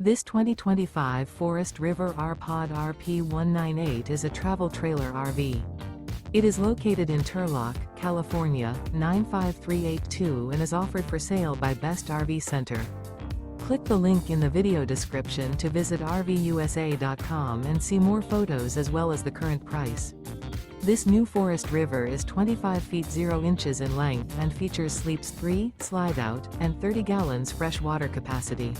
This 2025 Forest River R-Pod RP198 is a travel trailer RV. It is located in Turlock, California, 95382 and is offered for sale by Best RV Center. Click the link in the video description to visit RVUSA.com and see more photos as well as the current price. This new Forest River is 25 feet 0 inches in length and features sleeps 3, slide-out, and 30 gallons fresh water capacity.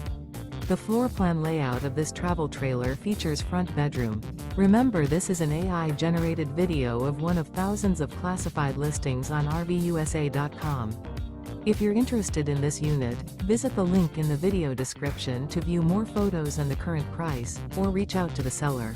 The floor plan layout of this travel trailer features front bedroom. Remember, this is an AI-generated video of one of thousands of classified listings on RVUSA.com. If you're interested in this unit, visit the link in the video description to view more photos and the current price, or reach out to the seller.